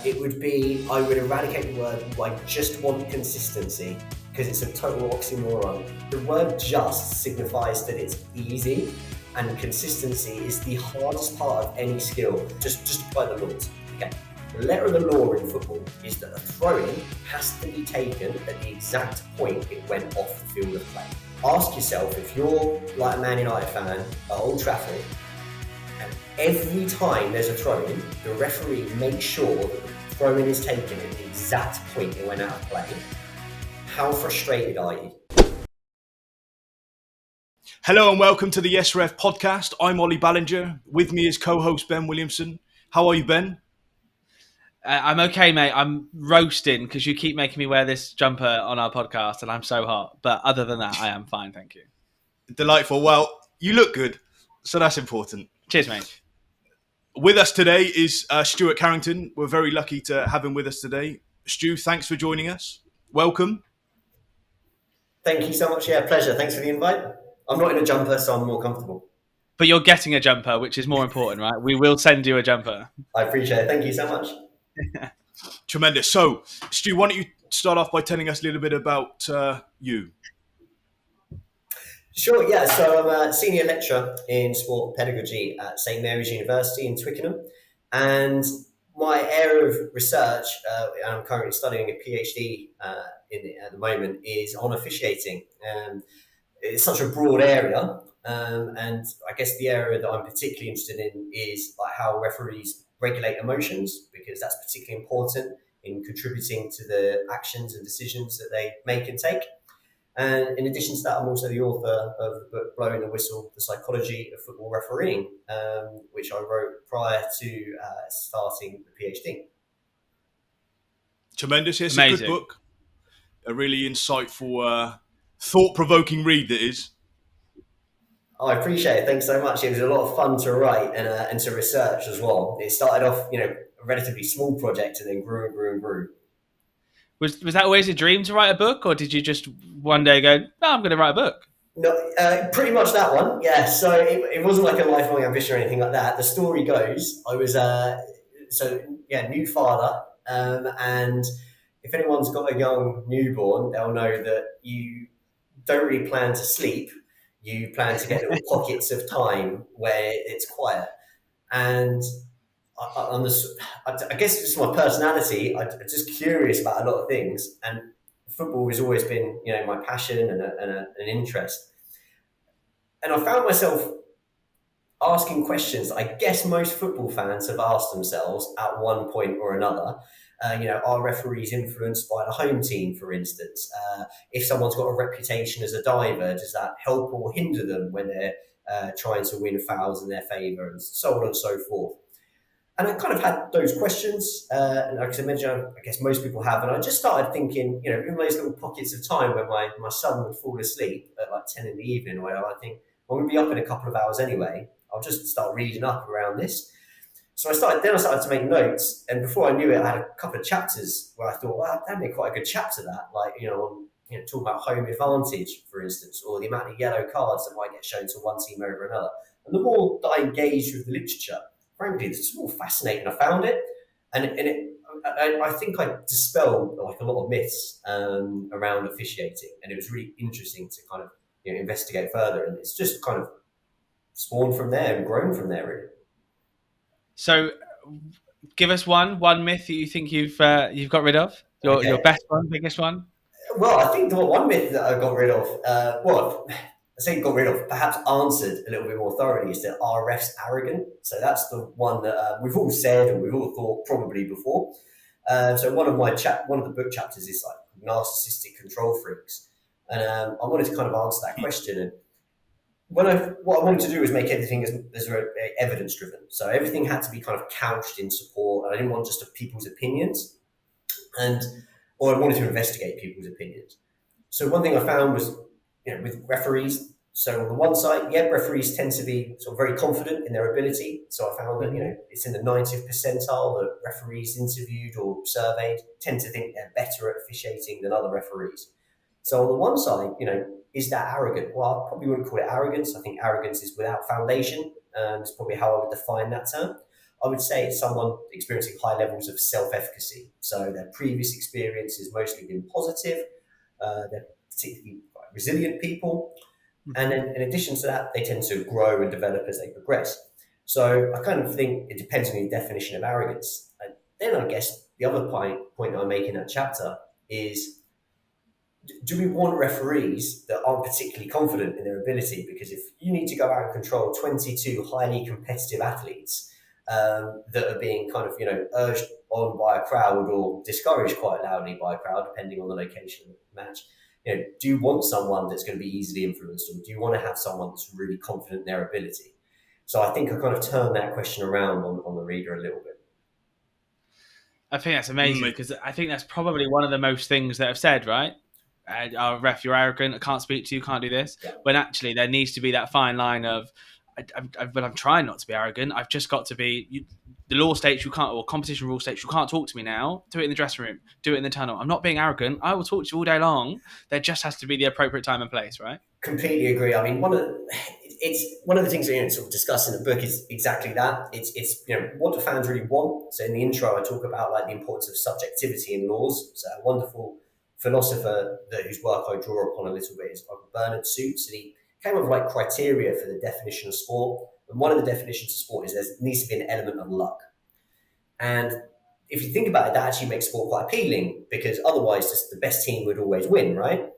it would be, I would eradicate the word "I just want consistency" because it's a total oxymoron. The word "just" signifies that it's easy, and consistency is the hardest part of any skill. Just apply the laws. Okay. The letter of the law in football is that a throw-in has to be taken at the exact point it went off the field of play. Ask yourself, if you're like a Man United fan at Old Trafford, and every time there's a throw-in, the referee makes sure that the throw-in is taken at the exact point it went out of play, how frustrated are you? Hello and welcome to the YesRef Podcast. I'm Olly, Ballinger. With me is co-host Ben Williamson. How are you, Ben? I'm okay, mate. I'm roasting because you keep making me wear this jumper on our podcast and I'm so hot. But other than that, I am fine, thank you. Delightful. Well, you look good, so that's important. Cheers, mate. With us today is Stuart Carrington. We're very lucky to have him with us today. Stu, thanks for joining us. Welcome. Thank you so much. Yeah, pleasure. Thanks for the invite. I'm not in a jumper, so I'm more comfortable. But you're getting a jumper, which is more important, right? We will send you a jumper. I appreciate it. Thank you so much. Tremendous. So, Stu, why don't you start off by telling us a little bit about you? Sure, yeah. So I'm a senior lecturer in sport pedagogy at St Mary's University in Twickenham. And my area of research, and I'm currently studying a PhD at the moment, is on officiating. It's such a broad area. And I guess the area that I'm particularly interested in is like how referees regulate emotions, because that's particularly important in contributing to the actions and decisions that they make and take. And in addition to that, I'm also the author of the book Blowing the Whistle, The Psychology of Football Refereeing, which I wrote prior to starting the PhD. Tremendous. It's Amazing. a good book. A really insightful, thought-provoking read that is. Oh, I appreciate it. Thanks so much. It was a lot of fun to write and to research as well. It started off, a relatively small project and then grew and grew and grew. Was that always a dream to write a book, or did you just one day go, no, I'm going to write a book? No, pretty much that one. Yeah. So it wasn't like a lifelong ambition or anything like that. The story goes, I was new father, and if anyone's got a young newborn, they'll know that you don't really plan to sleep. You plan to get little pockets of time where it's quiet. And I guess it's just my personality. I'm just curious about a lot of things. And football has always been, my passion and an interest. And I found myself asking questions that I guess most football fans have asked themselves at one point or another. Are referees influenced by the home team, for instance? If someone's got a reputation as a diver, does that help or hinder them when they're trying to win fouls in their favour, and so on and so forth? And I kind of had those questions, and like I mentioned, I guess most people have, and I just started thinking, in those little pockets of time when my son would fall asleep at like 10 in the evening, or whatever, I think, I'm going to be up in a couple of hours anyway. I'll just start reading up around this. So I started to make notes, and before I knew it, I had a couple of chapters where I thought, well, that'd be quite a good chapter, that, talk about home advantage, for instance, or the amount of yellow cards that might get shown to one team over another. And the more that I engaged with the literature, frankly, it's more fascinating. I found it, I think I dispelled like a lot of myths around officiating, and it was really interesting to kind of investigate further, and it's just kind of spawned from there and grown from there, really. So, give us one myth that you think you've got rid of. Your best one, biggest one. Well, I think the one myth that I got rid of, I say got rid of, perhaps answered a little bit more thoroughly, is that our refs arrogant. So that's the one that we've all said and we've all thought probably before. So one of the book chapters is like narcissistic control freaks, and I wanted to kind of answer that question. And what I wanted to do was make everything as evidence driven. So everything had to be kind of couched in support, and I didn't want just people's opinions, or I wanted to investigate people's opinions. So one thing I found was, with referees. So on the one side, referees tend to be sort of very confident in their ability. So I found that it's in the 90th percentile that referees interviewed or surveyed tend to think they're better at officiating than other referees. So on the one side, is that arrogant? Well, I probably wouldn't call it arrogance. I think arrogance is without foundation. It's probably how I would define that term. I would say it's someone experiencing high levels of self-efficacy. So their previous experience has mostly been positive. They're particularly quite resilient people. And then in addition to that, they tend to grow and develop as they progress. So I kind of think it depends on your definition of arrogance. And then I guess the other point I make in that chapter is, do we want referees that aren't particularly confident in their ability? Because if you need to go out and control 22 highly competitive athletes that are being kind of, urged on by a crowd or discouraged quite loudly by a crowd, depending on the location of the match, do you want someone that's going to be easily influenced, or do you want to have someone that's really confident in their ability? So I think I kind of turn that question around on the reader a little bit. I think that's amazing, because I think that's probably one of the most things that I've said, right? Ref, you're arrogant, I can't speak to you, can't do this. Yeah. When actually there needs to be that fine line of, but I'm trying not to be arrogant. I've just got to be, the law states you can't, or competition rule states you can't talk to me now. Do it in the dressing room, do it in the tunnel. I'm not being arrogant. I will talk to you all day long. There just has to be the appropriate time and place, right? Completely agree. I mean, one of the things that sort of discuss in the book is exactly that. It's what do fans really want? So in the intro, I talk about like the importance of subjectivity in laws. So a wonderful philosopher whose work I draw upon a little bit is Bernard Suits, and he came up with like criteria for the definition of sport. And one of the definitions of sport is there needs to be an element of luck. And if you think about it, that actually makes sport quite appealing, because otherwise just the best team would always win, right?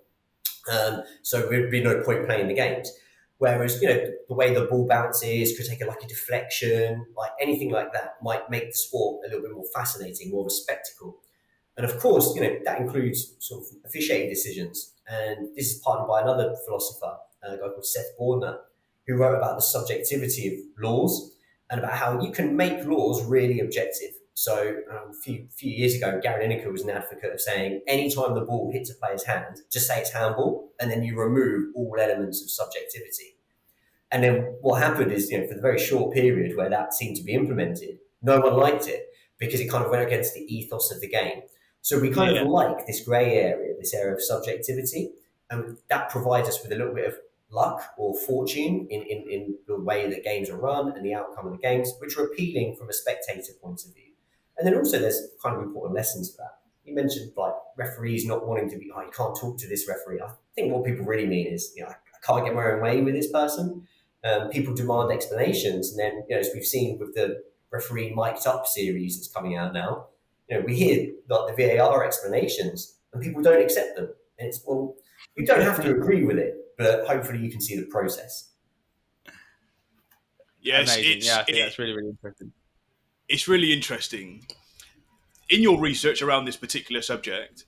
So there would be no point playing the games. Whereas, the way the ball bounces, could take a lucky deflection, like anything like that might make the sport a little bit more fascinating, more of a spectacle. And of course, that includes sort of officiating decisions. And this is partnered by another philosopher, a guy called Seth Bordner, who wrote about the subjectivity of laws and about how you can make laws really objective. So a few years ago, Gary Lineker was an advocate of saying, anytime the ball hits a player's hand, just say it's handball, and then you remove all elements of subjectivity. And then what happened is, for the very short period where that seemed to be implemented, no one liked it, because it kind of went against the ethos of the game. So we kind of like this grey area, this area of subjectivity, and that provides us with a little bit of luck or fortune in the way that games are run and the outcome of the games, which are appealing from a spectator point of view. And then also there's kind of important lessons for that. You mentioned like referees not wanting to be, you can't talk to this referee. I think what people really mean is, I can't get my own way with this person. People demand explanations. And then, as we've seen with the referee mic'd up series that's coming out now, we hear like the VAR explanations and people don't accept them. And it's, well, you don't have to agree with it, but hopefully you can see the process. Yes, I think that's really, really interesting. It's really interesting. In your research around this particular subject,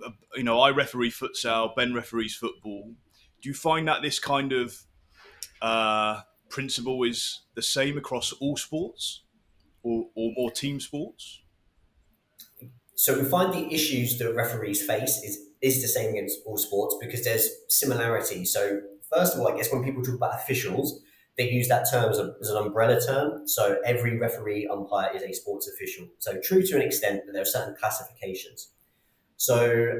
I referee futsal, Ben referees football. Do you find that this kind of principle is the same across all sports or team sports? So we find the issues that referees face is the same against all sports, because there's similarity. So first of all, I guess when people talk about officials, they use that term as an umbrella term. So every referee umpire is a sports official. So true to an extent, but there are certain classifications. So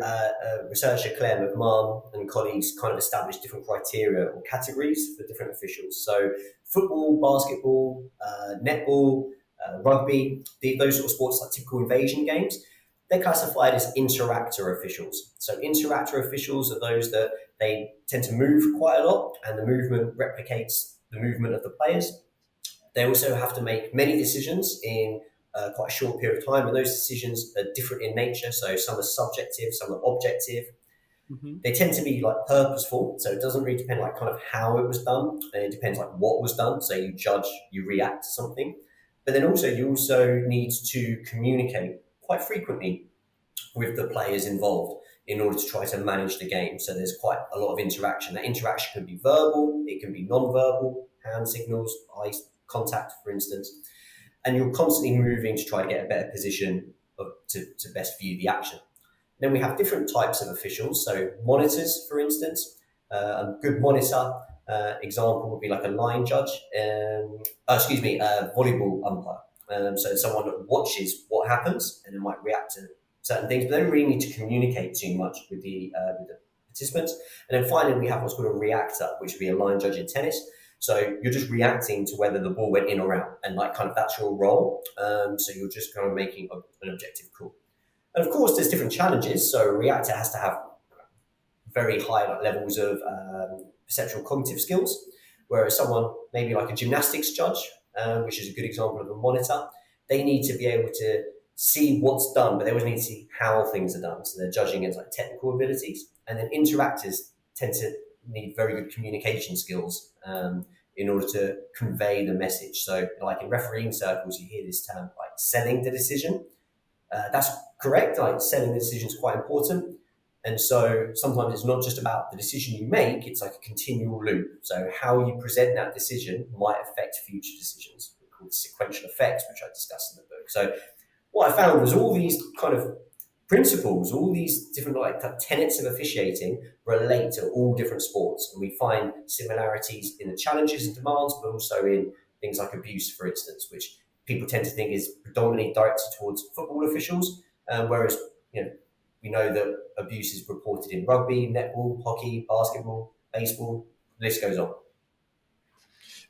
researcher Claire McMahon and colleagues kind of established different criteria or categories for different officials. So football, basketball, netball, rugby, those sort of sports like typical invasion games, they're classified as interactor officials. So interactor officials are those that they tend to move quite a lot, and the movement replicates the movement of the players. They also have to make many decisions in quite a short period of time, and those decisions are different in nature. So some are subjective, some are objective. Mm-hmm. They tend to be like purposeful, so it doesn't really depend like kind of how it was done. It depends like what was done. So you judge, you react to something, but then you also need to communicate quite frequently with the players involved in order to try to manage the game. So there's quite a lot of interaction. That interaction can be verbal, it can be non-verbal, hand signals, eye contact, for instance. And you're constantly moving to try to get a better position to best view the action. Then we have different types of officials. So monitors, for instance, a good monitor example would be like a line judge, volleyball umpire. So someone that watches what happens and then might react to certain things, but they don't really need to communicate too much with the participants. And then finally, we have what's called a reactor, which would be a line judge in tennis. So you're just reacting to whether the ball went in or out, and like kind of that's your role. So you're just kind of making an objective call. And of course, there's different challenges. So a reactor has to have very high levels of perceptual cognitive skills, whereas someone maybe like a gymnastics judge, which is a good example of a monitor, they need to be able to see what's done, but they always need to see how things are done. So they're judging against like technical abilities. And then interactors tend to need very good communication skills in order to convey the message. So like in refereeing circles, you hear this term like selling the decision. That's correct. Like selling the decision is quite important. And so sometimes it's not just about the decision you make, it's like a continual loop. So how you present that decision might affect future decisions. They're called sequential effects, which I discussed in the book. So what I found was all these kind of principles, all these different like tenets of officiating relate to all different sports. And we find similarities in the challenges and demands, but also in things like abuse, for instance, which people tend to think is predominantly directed towards football officials, whereas we know that abuse is reported in rugby, netball, hockey, basketball, baseball, the list goes on.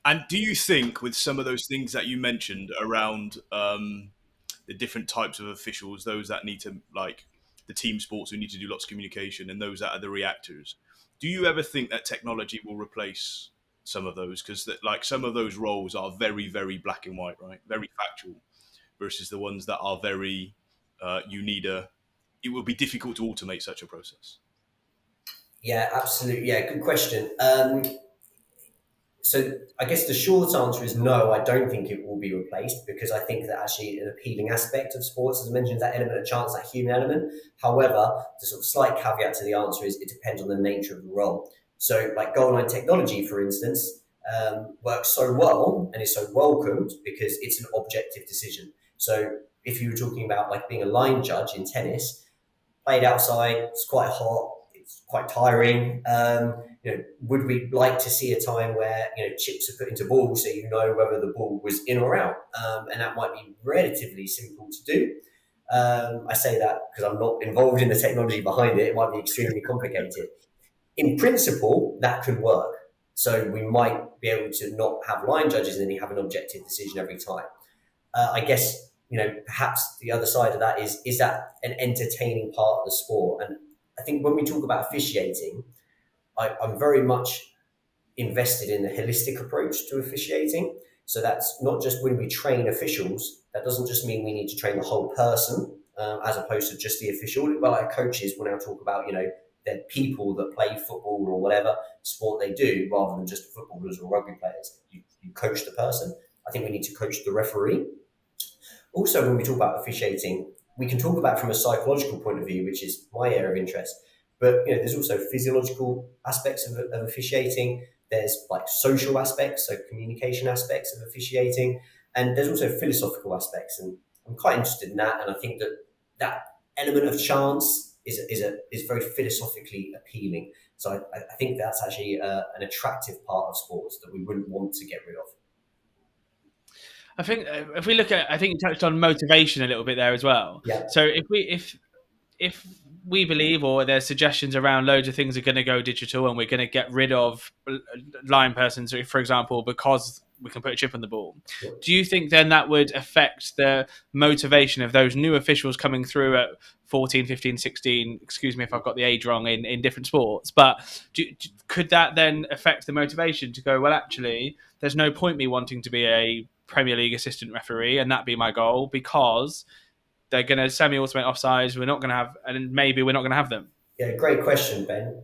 And do you think with some of those things that you mentioned around the different types of officials, those that need to, like the team sports who need to do lots of communication and those that are the reactors, do you ever think that technology will replace some of those? Because like some of those roles are very, very black and white, right? Very factual versus the ones that are very, it will be difficult to automate such a process. Yeah, absolutely. Yeah, good question. So I guess the short answer is no, I don't think it will be replaced, because I think that actually an appealing aspect of sports, as I mentioned, is that element of chance, that human element. However, the sort of slight caveat to the answer is it depends on the nature of the role. So like goal line technology, for instance, works so well and is so welcomed because it's an objective decision. So if you were talking about like being a line judge in tennis, played outside, it's quite hot, it's quite tiring. Would we like to see a time where chips are put into balls so you know whether the ball was in or out? And that might be relatively simple to do. I say that because I'm not involved in the technology behind it. It might be extremely complicated. In principle, that could work. So we might be able to not have line judges and then you have an objective decision every time. I guess perhaps the other side of that is that an entertaining part of the sport? And I think when we talk about officiating, I'm very much invested in the holistic approach to officiating. So that's not just when we train officials, that doesn't just mean we need to train the whole person as opposed to just the official. But like coaches will now talk about, they're people that play football or whatever sport they do rather than just footballers or rugby players. You coach the person. I think we need to coach the referee. Also, when we talk about officiating, we can talk about from a psychological point of view, which is my area of interest. But there's also physiological aspects of officiating. There's like social aspects, so communication aspects of officiating, and there's also philosophical aspects. And I'm quite interested in that. And I think that element of chance is very philosophically appealing. So I think that's actually an attractive part of sports that we wouldn't want to get rid of. I think if we look at, I think you touched on motivation a little bit there as well. Yeah. So if we believe, or there's suggestions around loads of things are going to go digital and we're going to get rid of line persons, for example, because we can put a chip on the ball. Yeah. Do you think then that would affect the motivation of those new officials coming through at 14, 15, 16, excuse me if I've got the age wrong in different sports, but could that then affect the motivation to go, well, actually, there's no point me wanting to be a Premier League assistant referee and that be my goal because they're going to semi-automate offsides. We're not going to have, and maybe we're not going to have them. Yeah, great question, Ben.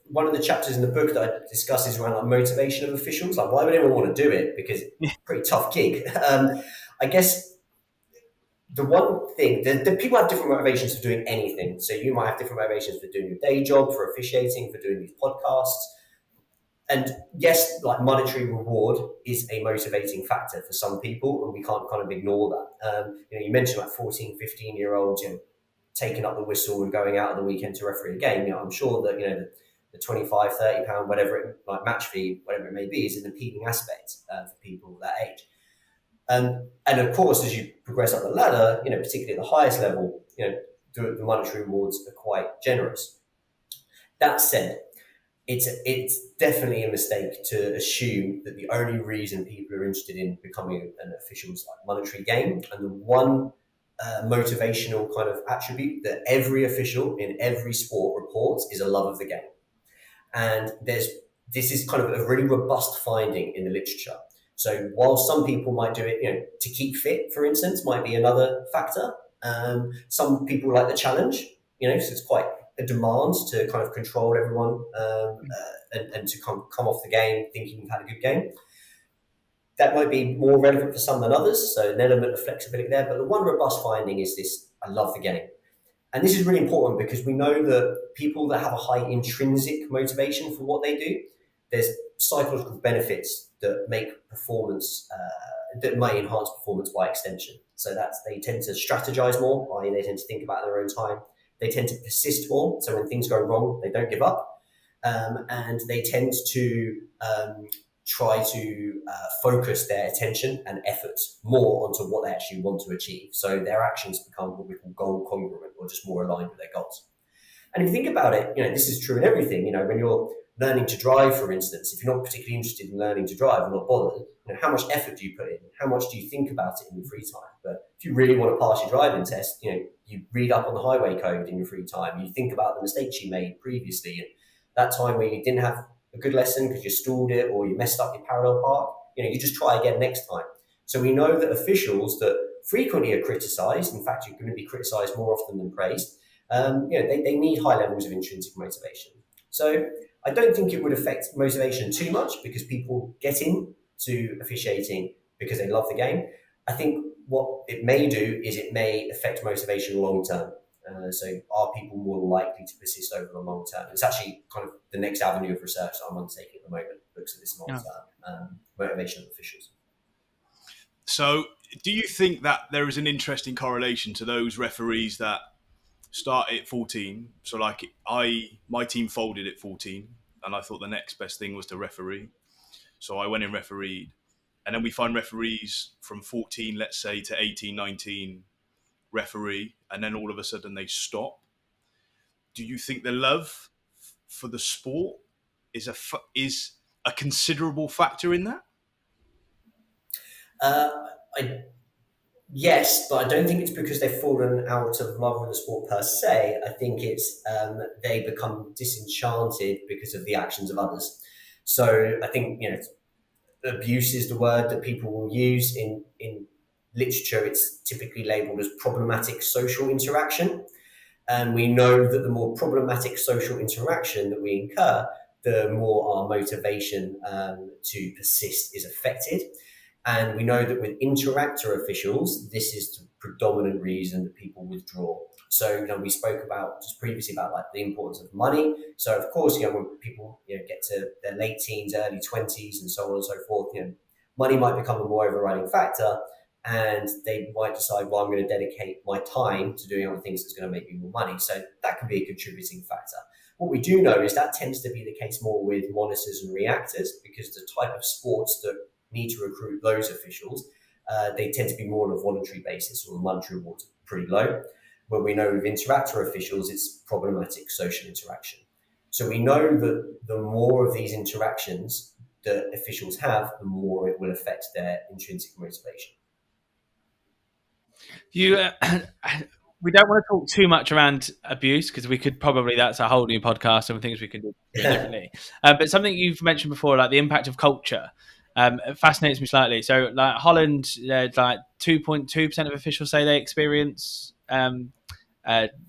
One of the chapters in the book that I discuss is around like motivation of officials. Like, why would anyone want to do it? Because it's a pretty tough gig. I guess the one thing, the people have different motivations for doing anything. So you might have different motivations for doing your day job, for officiating, for doing these podcasts. And yes, like monetary reward is a motivating factor for some people, and we can't kind of ignore that. You mentioned like 14, 15-year-olds, taking up the whistle and going out on the weekend to referee a game. I'm sure that, the 25, 30 pound, whatever like match fee, whatever it may be, is an appealing aspect for people that age. And of course, as you progress up the ladder, particularly at the highest level, the monetary rewards are quite generous. That said, it's definitely a mistake to assume that the only reason people are interested in becoming an official is like monetary gain. And the one motivational kind of attribute that every official in every sport reports is a love of the game. And this is kind of a really robust finding in the literature. So while some people might do it, to keep fit, for instance, might be another factor. Some people like the challenge, so it's quite a demand to kind of control everyone and to come off the game thinking you've had a good game. That might be more relevant for some than others, so an element of flexibility there. But the one robust finding is this: I love the game. And this is really important because we know that people that have a high intrinsic motivation for what they do, there's psychological benefits that make performance, that may enhance performance by extension. So they tend to strategize more, i.e. they tend to think about their own time. They tend to persist more. So when things go wrong, they don't give up. And they tend to try to focus their attention and effort more onto what they actually want to achieve. So their actions become what we call goal congruent, or just more aligned with their goals. And if you think about it, this is true in everything. When you're learning to drive, for instance, if you're not particularly interested in learning to drive or not bothered, how much effort do you put in? How much do you think about it in your free time? But if you really want to pass your driving test, you read up on the highway code in your free time. You think about the mistakes you made previously, and that time where you didn't have a good lesson because you stalled it or you messed up your parallel park, you just try again next time. So we know that officials that frequently are criticised, in fact, you're going to be criticised more often than praised, they need high levels of intrinsic motivation. So I don't think it would affect motivation too much because people get into officiating because they love the game. I think what it may do is it may affect motivation long term. So are people more likely to persist over the long term? It's actually kind of the next avenue of research that I'm undertaking at the moment, looks at this long term motivation of officials. So do you think that there is an interesting correlation to those referees that start at 14? So like my team folded at 14 and I thought the next best thing was to referee. So I went and refereed. And then we find referees from 14, let's say, to 18, 19 referee, and then all of a sudden they stop. Do you think the love for the sport is a considerable factor in that? Yes, but I don't think it's because they've fallen out of love with the sport per se. I think it's they become disenchanted because of the actions of others. So I think abuse is the word that people will use in literature. It's typically labelled as problematic social interaction. And we know that the more problematic social interaction that we incur, the more our motivation to persist is affected. And we know that with interactor officials, this is the predominant reason that people withdraw. So, we spoke about just previously about like the importance of money. So, of course, when people get to their late teens, early 20s, and so on and so forth, money might become a more overriding factor, and they might decide, well, I'm going to dedicate my time to doing other things that's going to make me more money. So that can be a contributing factor. What we do know is that tends to be the case more with monitors and reactors, because the type of sports that need to recruit those officials, they tend to be more on a voluntary basis, or the monetary rewards are pretty low. When we know with interactor officials, it's problematic social interaction. So we know that the more of these interactions that officials have, the more it will affect their intrinsic motivation. We don't want to talk too much around abuse because we could probably, that's a whole new podcast and things we can do differently. But something you've mentioned before, like the impact of culture, it fascinates me slightly. So like Holland, like 2.2% of officials say they experience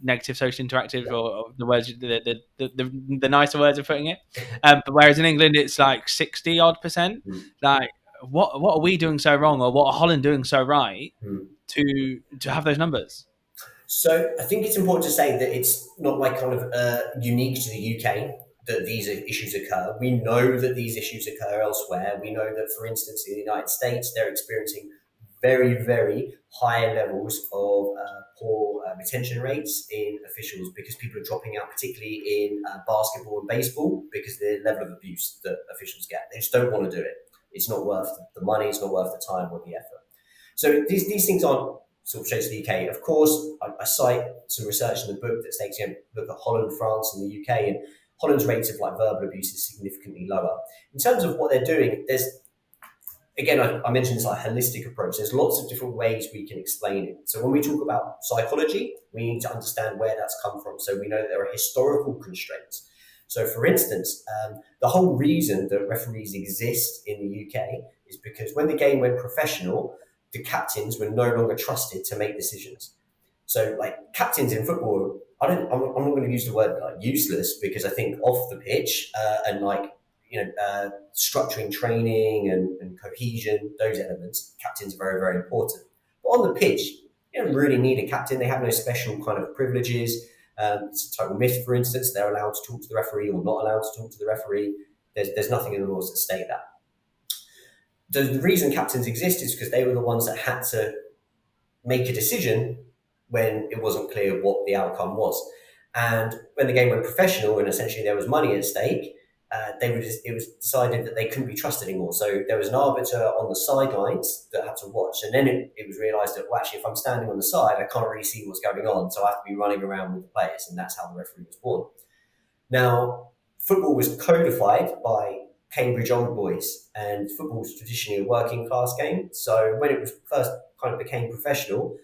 negative social interactive, or the words, the nicer words of putting it. But whereas in England, it's like 60 odd %. Like, what are we doing so wrong, or what are Holland doing so right to have those numbers? So I think it's important to say that it's not like kind of unique to the UK that these issues occur. We know that these issues occur elsewhere. We know that, for instance, in the United States, they're experiencing very, very high levels of poor retention rates in officials, because people are dropping out, particularly in basketball and baseball, because of the level of abuse that officials get. They just don't want to do it. It's not worth the money. It's not worth the time or the effort. So these things aren't sort of shows the UK. Of course, I cite some research in the book that states, look at Holland, France, and the UK, and Holland's rates of like verbal abuse is significantly lower. In terms of what they're doing, again, I mentioned this like holistic approach. There's lots of different ways we can explain it. So when we talk about psychology, we need to understand where that's come from. So we know that there are historical constraints. So for instance, the whole reason that referees exist in the UK is because when the game went professional, the captains were no longer trusted to make decisions. So like captains in football, I'm not going to use the word like useless, because I think off the pitch and like, structuring training and cohesion, those elements, captains are very, very important. But on the pitch, you don't really need a captain. They have no special kind of privileges. It's a total myth, for instance. They're allowed to talk to the referee or not allowed to talk to the referee. There's nothing in the laws that state that. The reason captains exist is because they were the ones that had to make a decision when it wasn't clear what the outcome was. And when the game went professional and essentially there was money at stake, it was decided that they couldn't be trusted anymore. So there was an arbiter on the sidelines that had to watch. And then it was realised that, well, actually, if I'm standing on the side, I can't really see what's going on. So I have to be running around with the players. And that's how the referee was born. Now, football was codified by Cambridge Old Boys, and football was traditionally a working class game. So when it was first kind of became professional,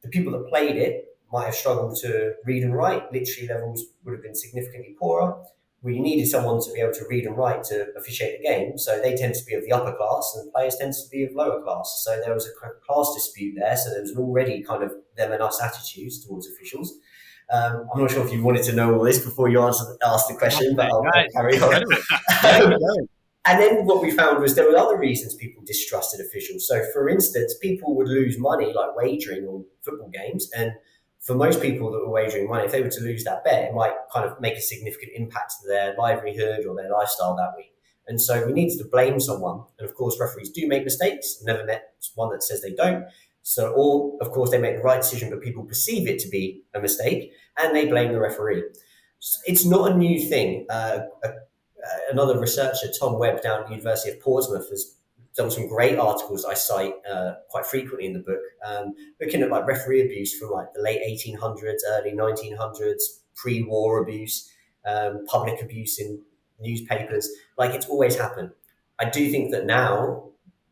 the people that played it might have struggled to read and write. Literacy levels would have been significantly poorer. We needed someone to be able to read and write to officiate the game. So they tend to be of the upper class and players tend to be of lower class. So there was a kind of class dispute there. So there was already kind of them and us attitudes towards officials. I'm not sure if you wanted to know all this before you asked the question, but I'll carry on. And then what we found was there were other reasons people distrusted officials. So for instance, people would lose money like wagering on football games, and for most people that were wagering money, if they were to lose that bet, it might kind of make a significant impact to their livelihood or their lifestyle that week. And so we needed to blame someone. And of course, referees do make mistakes. I've never met one that says they don't. So, or of course, they make the right decision, but people perceive it to be a mistake and they blame the referee. It's not a new thing. Another researcher, Tom Webb, down at the University of Portsmouth, has done some great articles I cite quite frequently in the book, looking at like referee abuse from like the late 1800s, early 1900s, pre-war abuse, public abuse in newspapers. Like it's always happened. I do think that now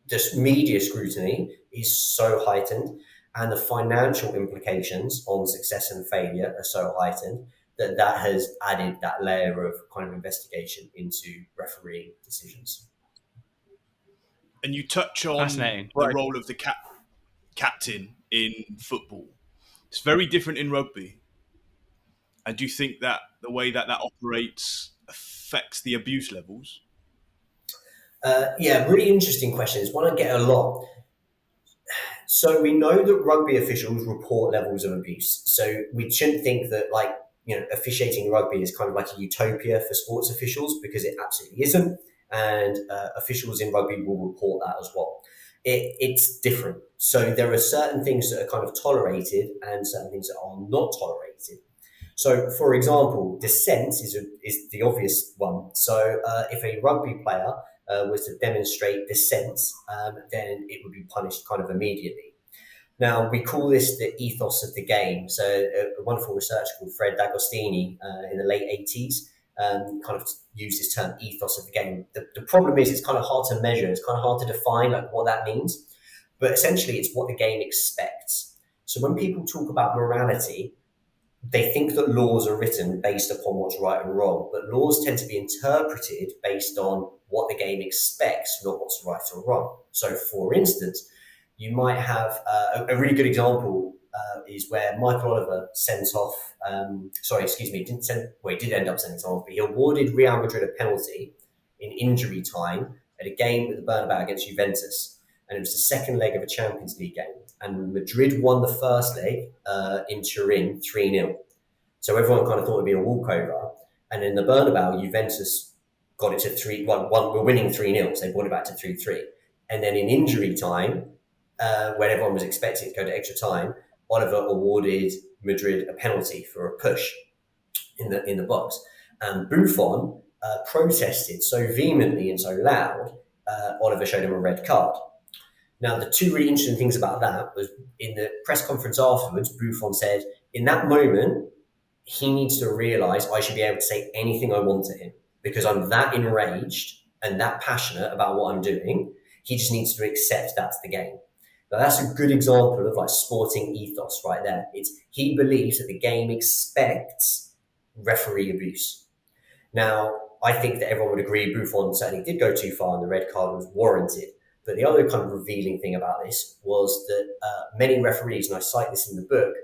this media scrutiny is so heightened and the financial implications on success and failure are so heightened that has added that layer of kind of investigation into refereeing decisions. And you touch on the role of the captain in football. It's very different in rugby. And do you think that the way that operates affects the abuse levels? Yeah, really interesting question. It's one I get a lot. So we know that rugby officials report levels of abuse. So we shouldn't think that officiating rugby is kind of like a utopia for sports officials, because it absolutely isn't. And officials in rugby will report that as well. It's different. So there are certain things that are kind of tolerated and certain things that are not tolerated. So, for example, dissent is the obvious one. So if a rugby player was to demonstrate dissent, then it would be punished kind of immediately. Now, we call this the ethos of the game. So a wonderful researcher called Fred D'Agostini in the late 80s kind of used this term ethos of the game. The problem is it's kind of hard to measure. It's kind of hard to define like what that means. But essentially, it's what the game expects. So when people talk about morality, they think that laws are written based upon what's right and wrong. But laws tend to be interpreted based on what the game expects, not what's right or wrong. So, for instance, you might have a really good example is where Michael Oliver sent off, he did end up sending it off, but he awarded Real Madrid a penalty in injury time at a game at the Bernabeu against Juventus. And it was the second leg of a Champions League game. And Madrid won the first leg in Turin 3-0. So everyone kind of thought it'd be a walkover. And in the Bernabeu, Juventus got it to 3-1. We're winning 3-0, so they brought it back to 3-3. And then in injury time, when everyone was expecting it to go to extra time, Oliver awarded Madrid a penalty for a push in the box. And Buffon protested so vehemently and so loud, Oliver showed him a red card. Now, the two really interesting things about that was in the press conference afterwards, Buffon said, in that moment, he needs to realise I should be able to say anything I want to him because I'm that enraged and that passionate about what I'm doing. He just needs to accept that's the game. Now, that's a good example of like sporting ethos right there. He believes that the game expects referee abuse. Now, I think that everyone would agree Buffon certainly did go too far and the red card was warranted. But the other kind of revealing thing about this was that many referees, and I cite this in the book,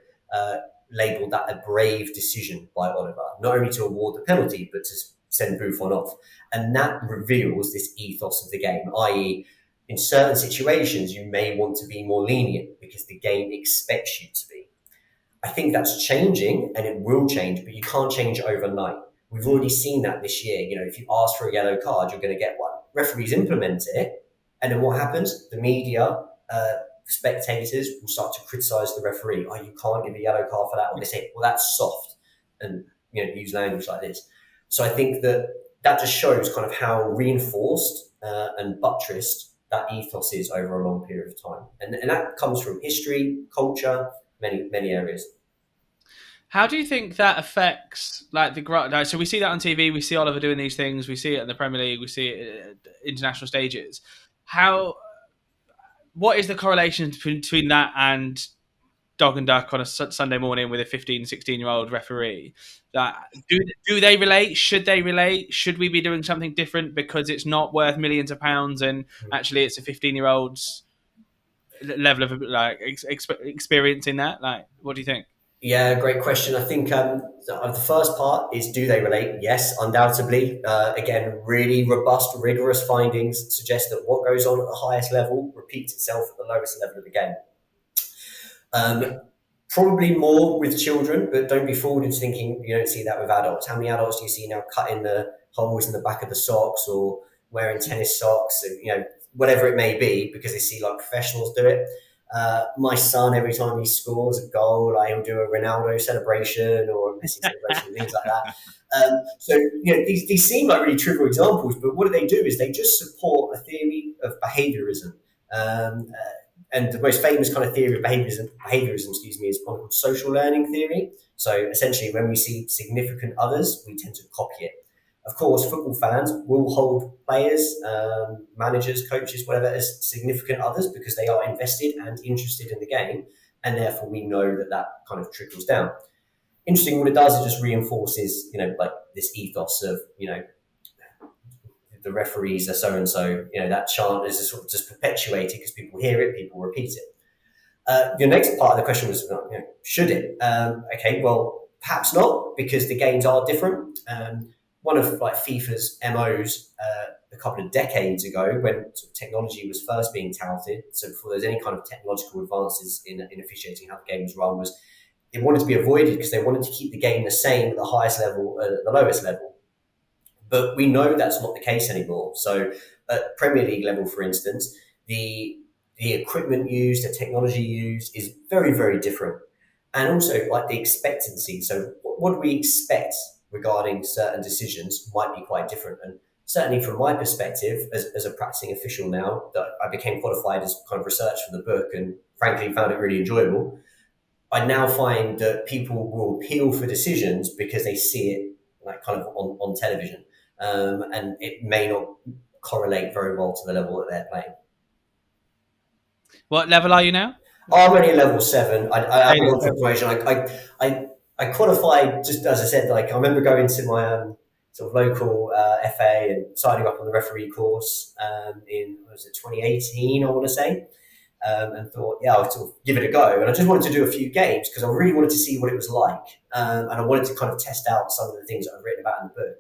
labelled that a brave decision by Oliver, not only to award the penalty, but to send Buffon off. And that reveals this ethos of the game, i.e., in certain situations, you may want to be more lenient because the game expects you to be. I think that's changing and it will change, but you can't change it overnight. We've already seen that this year. You know, if you ask for a yellow card, you're going to get one. Referees implement it, and then what happens? The media, spectators will start to criticise the referee. Oh, you can't give a yellow card for that. Or they say, well, that's soft, and use language like this. So I think that just shows kind of how reinforced and buttressed that ethos is over a long period of time, and that comes from history, culture, many areas. How do you think that affects like the so we see that on TV, we see Oliver doing these things, we see it in the Premier League, we see it at international stages. What is the correlation between that and dog and duck on a Sunday morning with a 15, 16-year-old referee? That do they relate? Should they relate? Should we be doing something different because it's not worth millions of pounds and actually it's a 15-year-old's level of like experience in that? Like, what do you think? Yeah, great question. I think the first part is, do they relate? Yes, undoubtedly. Again, really robust, rigorous findings suggest that what goes on at the highest level repeats itself at the lowest level of the game. Probably more with children, but don't be fooled into thinking you don't see that with adults. How many adults do you see now cutting the holes in the back of the socks or wearing tennis socks, whatever it may be, because they see like professionals do it? My son, every time he scores a goal, he'll do a Ronaldo celebration or a Messi celebration, things like that. These seem like really trivial examples, but what do? Is they just support a theory of behaviorism. And the most famous kind of theory of behaviorism, is one called social learning theory. So essentially, when we see significant others, we tend to copy it. Of course, football fans will hold players, managers, coaches, whatever, as significant others because they are invested and interested in the game, and therefore we know that kind of trickles down. Interesting, what it does, it just reinforces, like this ethos of, the referees are so and so. That chant is sort of just perpetuated because people hear it, people repeat it. Your next part of the question was, should it? Okay, well, perhaps not, because the games are different. One of FIFA's MOs a couple of decades ago, when sort of technology was first being touted, so before there's any kind of technological advances in officiating how the game was run, was it wanted to be avoided because they wanted to keep the game the same at the highest level, at the lowest level. But we know that's not the case anymore. So at Premier League level, for instance, the equipment used, the technology used is very, very different. And also the expectancy. So what do we expect regarding certain decisions might be quite different. And certainly from my perspective, as a practicing official now, that I became qualified as kind of research for the book and frankly found it really enjoyable, I now find that people will appeal for decisions because they see it kind of on television. And it may not correlate very well to the level that they're playing. What level are you now? I'm only at level 7. I haven't gone for promotion. I qualified, just as I said, I remember going to my sort of local FA and signing up on the referee course in 2018, I want to say, and thought, I'll sort of give it a go. And I just wanted to do a few games because I really wanted to see what it was like, and I wanted to kind of test out some of the things that I've written about in the book,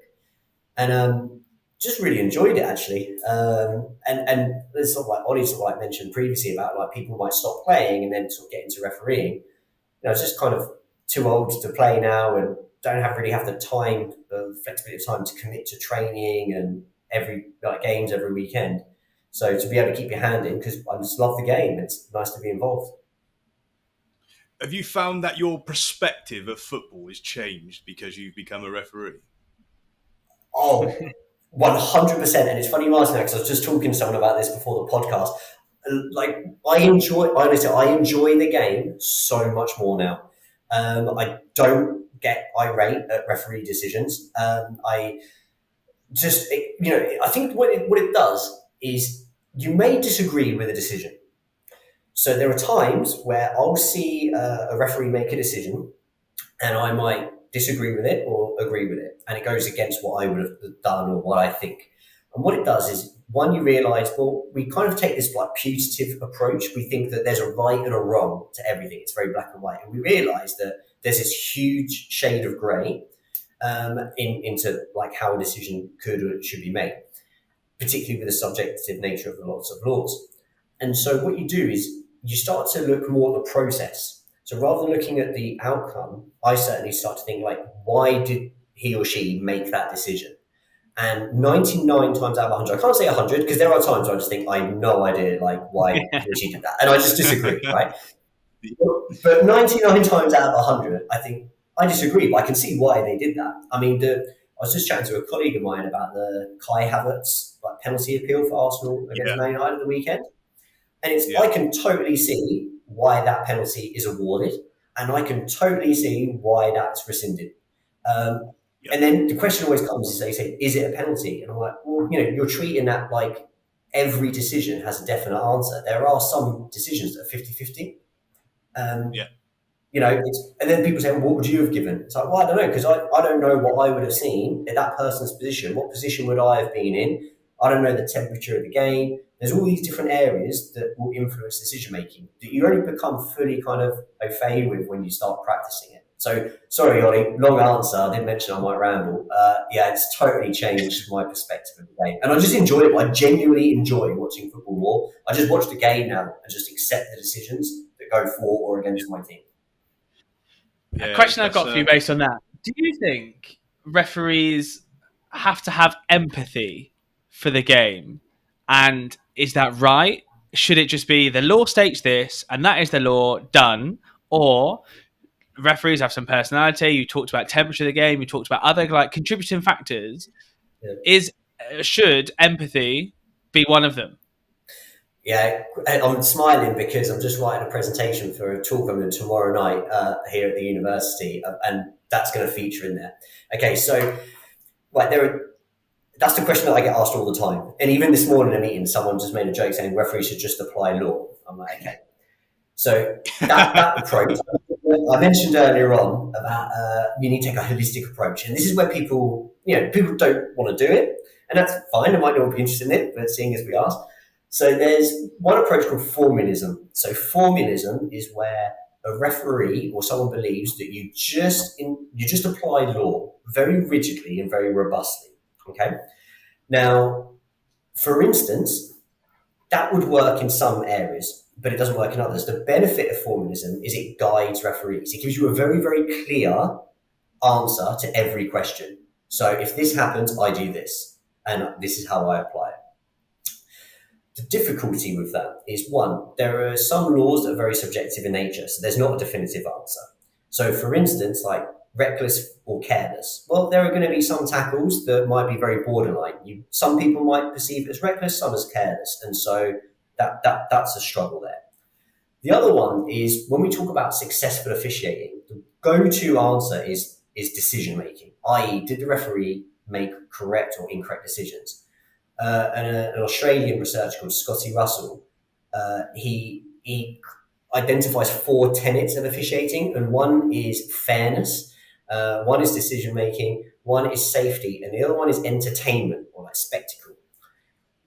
and just really enjoyed it actually. And there's sort of Olly sort of mentioned previously about people might stop playing and then sort of get into refereeing. It's just kind of too old to play now and don't really have the time, the flexibility of time to commit to training and games every weekend. So to be able to keep your hand in, because I just love the game, it's nice to be involved. Have you found that your perspective of football has changed because you've become a referee? Oh, 100%. And it's funny you ask that because I was just talking to someone about this before the podcast. I enjoy the game so much more now. I don't get irate at referee decisions. I think what it does is you may disagree with a decision. So there are times where I'll see a referee make a decision and I might disagree with it or agree with it. And it goes against what I would have done or what I think. And what it does is, one, you realise, well, we kind of take this like putative approach. We think that there's a right and a wrong to everything. It's very black and white. And we realise that there's this huge shade of grey into like how a decision could or should be made, particularly with the subjective nature of lots of laws. And so what you do is you start to look more at the process. So rather than looking at the outcome, I certainly start to think like, why did he or she make that decision? And 99 times out of 100, I can't say 100 because there are times where I just think I have no idea like why he or she did that, and I just disagree, right? But 99 times out of 100, I think I disagree, but I can see why they did that. I mean, I was just chatting to a colleague of mine about the Kai Havertz like penalty appeal for Arsenal against Man United at the weekend, and I can totally see why that penalty is awarded, and I can totally see why that's rescinded. And then the question always comes is they say, is it a penalty? And I'm like, well, you're treating that like every decision has a definite answer. There are some decisions that are 50-50. And then people say, well, what would you have given? It's like, well, I don't know, because I don't know what I would have seen in that person's position. What position would I have been in? I don't know the temperature of the game. There's all these different areas that will influence decision making that you only become fully kind of au fait with when you start practicing it. So, sorry, Olly, long answer. I didn't mention I might ramble. It's totally changed my perspective of the game. And I just enjoy it. I genuinely enjoy watching football more. I just watch the game now and just accept the decisions that go for or against my team. A question I've got for you based on that. Do you think referees have to have empathy for the game? And is that right? Should it just be the law states this and that is the law, done? Or referees have some personality? You talked about temperature of the game. You talked about other like contributing factors. Yeah. Should empathy be one of them? Yeah, I'm smiling because I'm just writing a presentation for a talk I'm doing tomorrow night here at the university, and that's going to feature in there. Okay, so that's the question that I get asked all the time. And even this morning in a meeting, someone just made a joke saying referees should just apply law. I'm like, okay. So that approach, I mentioned earlier on about you need to take a holistic approach. And this is where people don't want to do it. And that's fine. I might not be interested in it, but seeing as we asked. So there's one approach called formalism. So formalism is where a referee or someone believes that you just apply law very rigidly and very robustly. Okay. Now, for instance, that would work in some areas, but it doesn't work in others. The benefit of formalism is it guides referees. It gives you a very, very clear answer to every question. So if this happens, I do this, and this is how I apply it. The difficulty with that is, one, there are some laws that are very subjective in nature, so there's not a definitive answer. So, for instance, like reckless or careless. Well, there are going to be some tackles that might be very borderline. Some people might perceive it as reckless, some as careless, and so that's a struggle there. The other one is when we talk about successful officiating, the go-to answer is decision making, i.e., did the referee make correct or incorrect decisions? An Australian researcher called Scotty Russell, he identifies 4 tenets of officiating, and one is fairness, one is decision making, one is safety, and the other one is entertainment or like spectacle.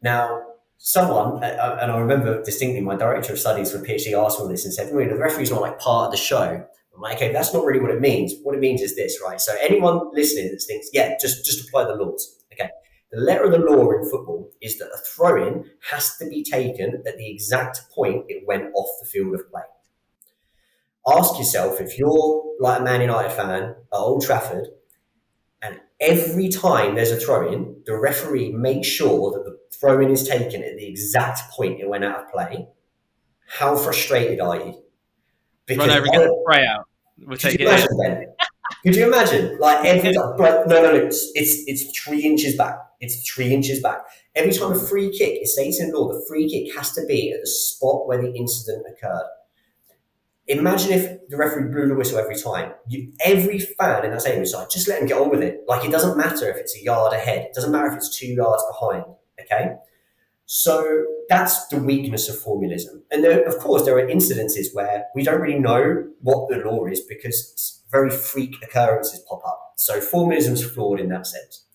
Now, someone, and I remember distinctly, my director of studies for PhD asked me this and said, well, the referee's not like part of the show. I'm like, okay, that's not really what it means. What it means is this, right? So anyone listening that thinks, yeah, just apply the laws. Okay. The letter of the law in football is that a throw-in has to be taken at the exact point it went off the field of play. Ask yourself, if you're like a Man United fan at Old Trafford, and every time there's a throw-in, the referee makes sure that the throw-in is taken at the exact point it went out of play, how frustrated are you? Because run over and get the spray out. We'll take it in. Could you imagine? Like every time, no, it's 3 inches back. It's 3 inches back. Every time a free kick, it states in law, the free kick has to be at the spot where the incident occurred. Imagine if the referee blew the whistle every time. Every fan in that stadium was like, just let him get on with it. Like, it doesn't matter if it's a yard ahead. It doesn't matter if it's 2 yards behind, okay? So that's the weakness of formalism. And there, of course, there are incidences where we don't really know what the law is because very freak occurrences pop up. So formalism is flawed in that sense.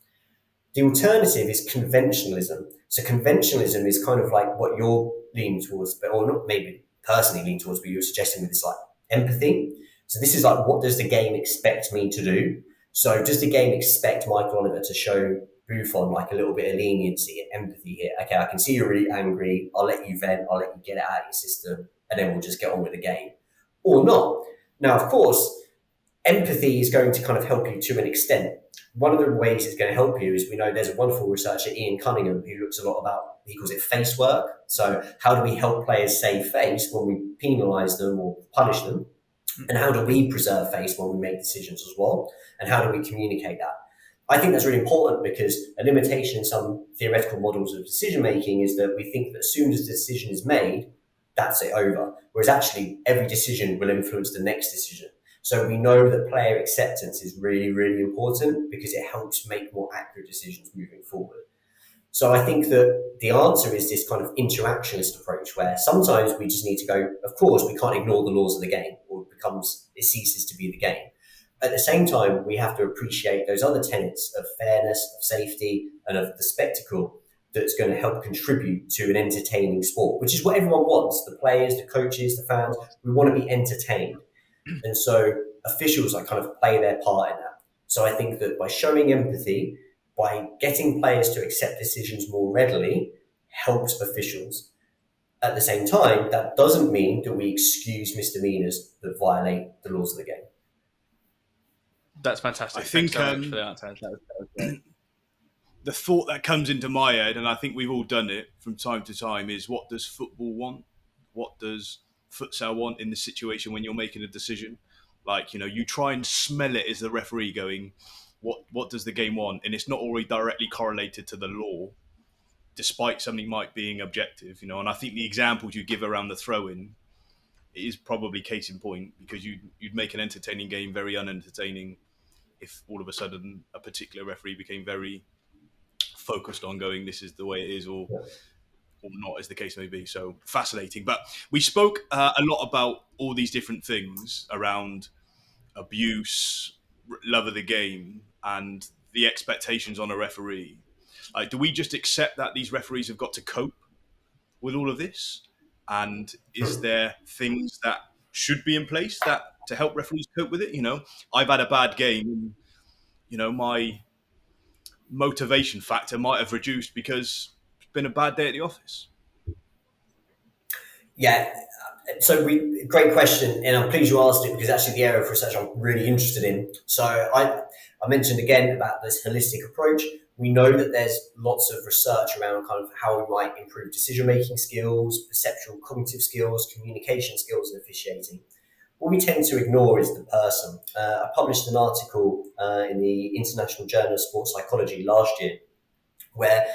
The alternative is conventionalism. So conventionalism is kind of like what you're leaning towards, or not maybe personally lean towards, but you're suggesting with this like empathy. So this is like, what does the game expect me to do? So does the game expect Michael Oliver to show Buffon like a little bit of leniency and empathy here? Okay, I can see you're really angry. I'll let you vent. I'll let you get it out of your system, and then we'll just get on with the game. Or not. Now, of course, empathy is going to kind of help you to an extent. One of the ways it's going to help you is, we know there's a wonderful researcher, Ian Cunningham, who looks a lot about, he calls it face work. So how do we help players save face when we penalise them or punish them? And how do we preserve face when we make decisions as well? And how do we communicate that? I think that's really important, because a limitation in some theoretical models of decision making is that we think that as soon as the decision is made, that's it over. Whereas actually every decision will influence the next decision. So we know that player acceptance is really, really important, because it helps make more accurate decisions moving forward. So I think that the answer is this kind of interactionist approach, where sometimes we just need to go, of course, we can't ignore the laws of the game, or it ceases to be the game. At the same time, we have to appreciate those other tenets of fairness, of safety, and of the spectacle that's going to help contribute to an entertaining sport, which is what everyone wants. The players, the coaches, the fans, we want to be entertained. And so officials like kind of play their part in that. So I think that by showing empathy, by getting players to accept decisions more readily, helps officials. At the same time, that doesn't mean that we excuse misdemeanors that violate the laws of the game. That's fantastic. I think Thanks so much for the answer. That was great. The thought that comes into my head, and I think we've all done it from time to time, is what does football want? What does futsal want in the situation when you're making a decision? Like, you try and smell it as the referee going, what does the game want? And it's not already directly correlated to the law, despite something might being objective, And I think the examples you give around the throw-in is probably case in point, because you'd make an entertaining game very unentertaining if all of a sudden a particular referee became very focused on going, this is the way it is, or not, as the case may be. So fascinating. But we spoke a lot about all these different things around abuse, love of the game, and the expectations on a referee. Do we just accept that these referees have got to cope with all of this? And is there things that should be in place to help referees cope with it? I've had a bad game, and my motivation factor might have reduced because it's been a bad day at the office. Yeah, so great question, and I'm pleased you asked it, because actually the area of research I'm really interested in. So I mentioned again about this holistic approach. We know that there's lots of research around kind of how we might improve decision-making skills, perceptual cognitive skills, communication skills, and officiating. What we tend to ignore is the person. I published an article in the International Journal of Sports Psychology last year, where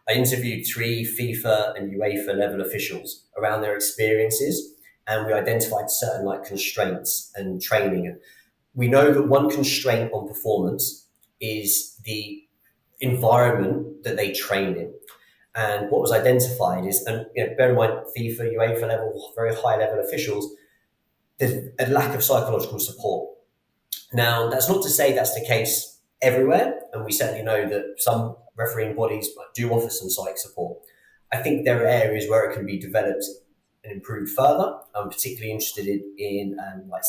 I interviewed 3 FIFA and UEFA level officials around their experiences, and we identified certain constraints and training. And we know that one constraint on performance is the environment that they train in. And what was identified is, and bear in mind, FIFA, UEFA level, very high level officials, there's a lack of psychological support. Now, that's not to say that's the case everywhere, and we certainly know that some refereeing bodies do offer some psych support. I think there are areas where it can be developed and improved further. I'm particularly interested in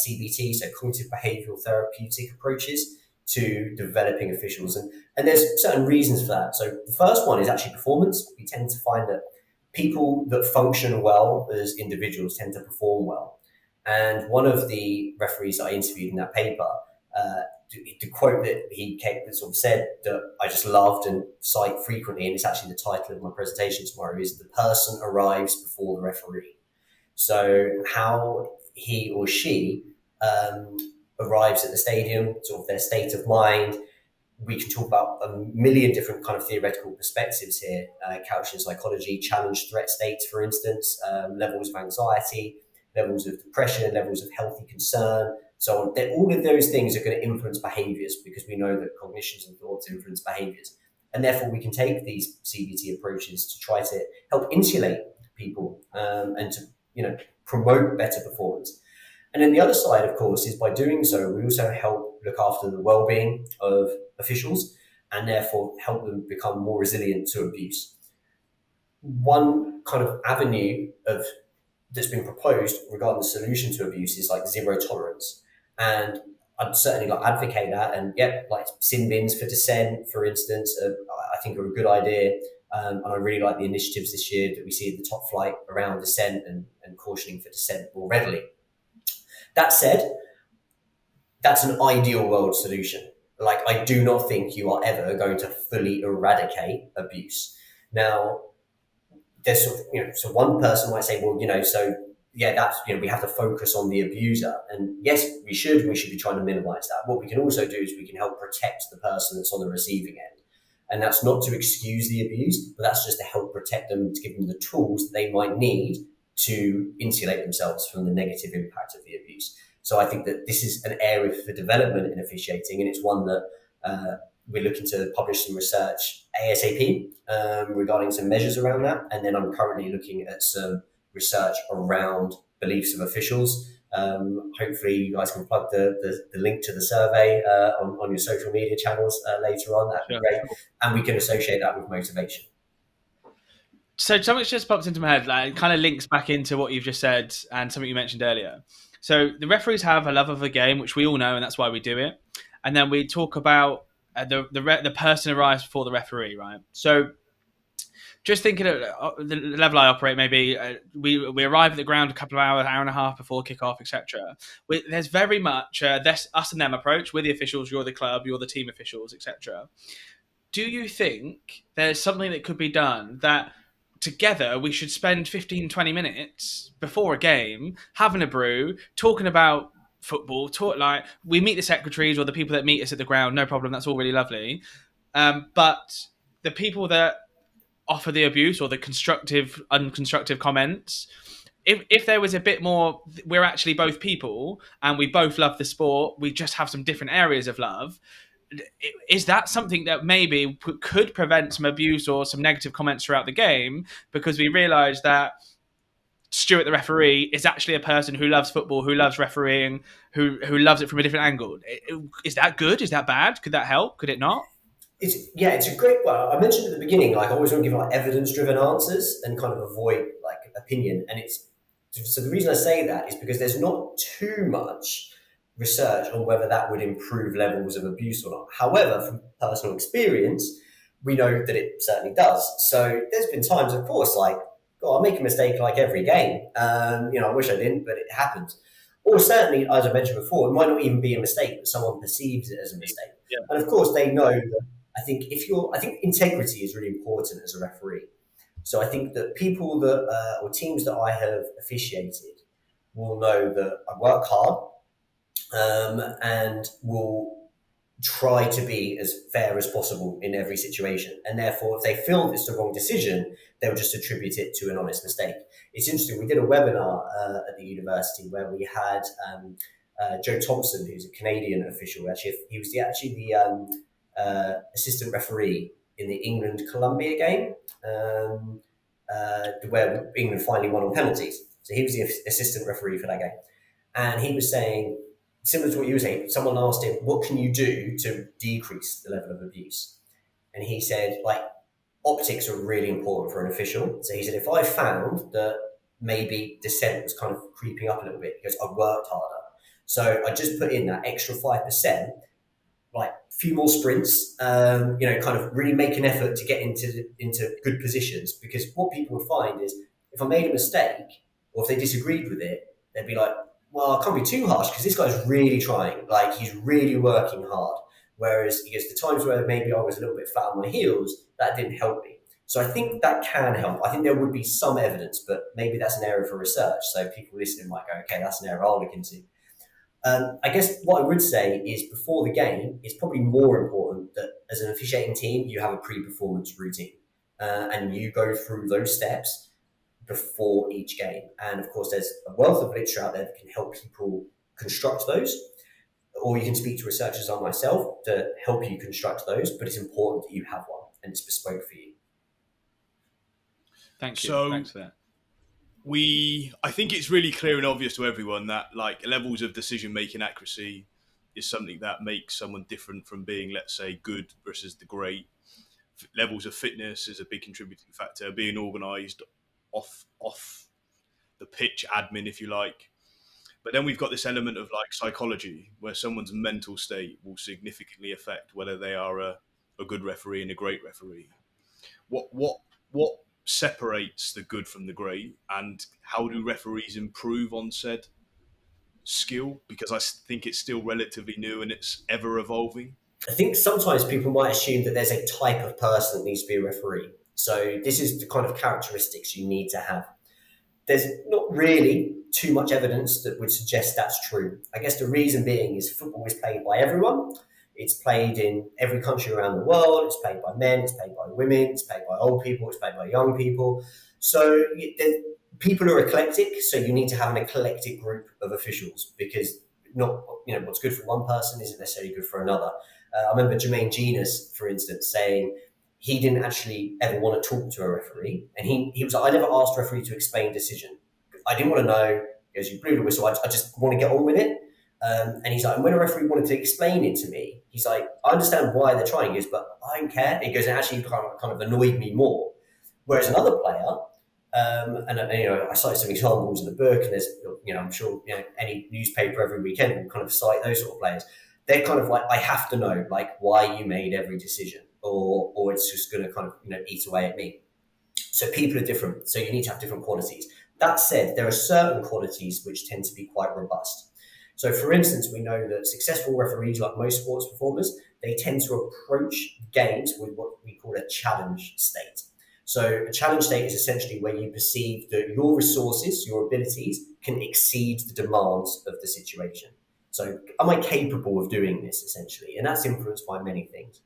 CBT, so cognitive behavioural therapeutic approaches to developing officials. And there's certain reasons for that. So the first one is actually performance. We tend to find that people that function well as individuals tend to perform well. And one of the referees I interviewed in that paper, the quote that he sort of said that I just loved and cite frequently, and it's actually the title of my presentation tomorrow, is "The person arrives before the referee." So how he or she arrives at the stadium, sort of their state of mind. We can talk about a million different kind of theoretical perspectives here, couched in psychology, challenge threat states, for instance, levels of anxiety. levels of depression, levels of healthy concern, so on. All of those things are going to influence behaviors, because we know that cognitions and thoughts influence behaviors. And therefore, we can take these CBT approaches to try to help insulate people and to promote better performance. And then the other side, of course, is by doing so, we also help look after the well-being of officials and therefore help them become more resilient to abuse. One kind of avenue that's been proposed regarding the solution to abuse is like zero tolerance. And I'd certainly advocate that. And sin bins for dissent, for instance, I think are a good idea. And I really like the initiatives this year that we see at the top flight around dissent and cautioning for dissent more readily. That said, that's an ideal world solution. I do not think you are ever going to fully eradicate abuse. Now, there's so one person might say, well, that's, we have to focus on the abuser. And yes, we should be trying to minimize that. What we can also do is we can help protect the person that's on the receiving end. And that's not to excuse the abuse, but that's just to help protect them, to give them the tools that they might need to insulate themselves from the negative impact of the abuse. So I think that this is an area for development in officiating, and it's one that we're looking to publish some research ASAP regarding some measures around that. And then I'm currently looking at some research around beliefs of officials. Hopefully you guys can plug the link to the survey on your social media channels later on. That'd be great. And we can associate that with motivation. So something's just popped into my head, it kind of links back into what you've just said and something you mentioned earlier. So the referees have a love of a game, which we all know, and that's why we do it. And then we talk about the person arrives before the referee, right? So just thinking at the level I operate, maybe we arrive at the ground a couple of hours, hour and a half before kickoff, etc. There's very much this us and them approach. We're the officials, you're the club, you're the team officials, etc. Do you think there's something that could be done that together we should spend 15, 20 minutes before a game having a brew, talking about football, we meet the secretaries or the people that meet us at the ground, no problem, that's all really lovely. But the people that offer the abuse or the constructive, unconstructive comments, if there was a bit more, we're actually both people and we both love the sport, we just have some different areas of love. Is that something that maybe could prevent some abuse or some negative comments throughout the game, because we realise that Stuart, the referee, is actually a person who loves football, who loves refereeing, who loves it from a different angle? Is that good? Is that bad? Could that help? Could it not? It's a great. Well, I mentioned at the beginning, I always want to give evidence-driven answers and kind of avoid opinion. And so the reason I say that is because there's not too much research on whether that would improve levels of abuse or not. However, from personal experience, we know that it certainly does. So there's been times, of course, I'll make a mistake like every game. I wish I didn't, but it happens. Or certainly, as I mentioned before, it might not even be a mistake, but someone perceives it as a mistake. Yeah. And of course, they know that. I think integrity is really important as a referee. So I think that people or teams that I have officiated will know that I work hard and will try to be as fair as possible in every situation. And therefore, if they feel it's the wrong decision, they'll just attribute it to an honest mistake. It's interesting. We did a webinar at the university where we had Joe Thompson, who's a Canadian official. Actually, he was the assistant referee in the England-Colombia game, where England finally won on penalties. So he was the assistant referee for that game. And he was saying, similar to what you were saying, someone asked him, what can you do to decrease the level of abuse? And he said, optics are really important for an official. So he said, if I found that maybe dissent was kind of creeping up a little bit because I worked harder, so I just put in that extra 5%, a few more sprints, kind of really make an effort to get into good positions. Because what people would find is if I made a mistake or if they disagreed with it, they'd be like, well, I can't be too harsh because this guy's really trying, he's really working hard. Whereas the times where maybe I was a little bit flat on my heels, that didn't help me. So I think that can help. I think there would be some evidence, but maybe that's an area for research. So people listening might go, okay, that's an area I'll look into. I guess what I would say is before the game, it's probably more important that as an officiating team, you have a pre-performance routine and you go through those steps before each game. And of course, there's a wealth of literature out there that can help people construct those, or you can speak to researchers like myself to help you construct those, but it's important that you have one and it's bespoke for you. Thank you. So, thanks for that. I think it's really clear and obvious to everyone that like levels of decision-making accuracy is something that makes someone different from being, let's say, good versus the great. Levels of fitness is a big contributing factor. Being organised, off the pitch admin, if you like. But then we've got this element of like psychology, where someone's mental state will significantly affect whether they are a good referee and a great referee. What separates the good from the great, and how do referees improve on said skill? Because I think it's still relatively new and it's ever evolving. I think sometimes people might assume that there's a type of person that needs to be a referee. So this is the kind of characteristics you need to have. There's not really too much evidence that would suggest that's true. I guess the reason being is football is played by everyone. It's played in every country around the world. It's played by men, it's played by women, it's played by old people, it's played by young people. So people are eclectic, so you need to have an eclectic group of officials, because not what's good for one person isn't necessarily good for another. I remember Jermaine Genus, for instance, saying he didn't actually ever want to talk to a referee. And he was like, I never asked a referee to explain decision. I didn't want to know, because you blew the whistle, I just want to get on with it. And he's like, and when a referee wanted to explain it to me, he's like, I understand why they're trying this, but I don't care. He goes, it actually kind of annoyed me more. Whereas another player, and I cited some examples in the book, and there's, I'm sure any newspaper every weekend will kind of cite those sort of players. They're kind of like, I have to know like why you made every decision, or it's just going to kind of eat away at me. So people are different, so you need to have different qualities. That said, there are certain qualities which tend to be quite robust. So for instance, we know that successful referees, like most sports performers, they tend to approach games with what we call a challenge state. So a challenge state is essentially where you perceive that your resources, your abilities, can exceed the demands of the situation. So am I capable of doing this, essentially? And that's influenced by many things.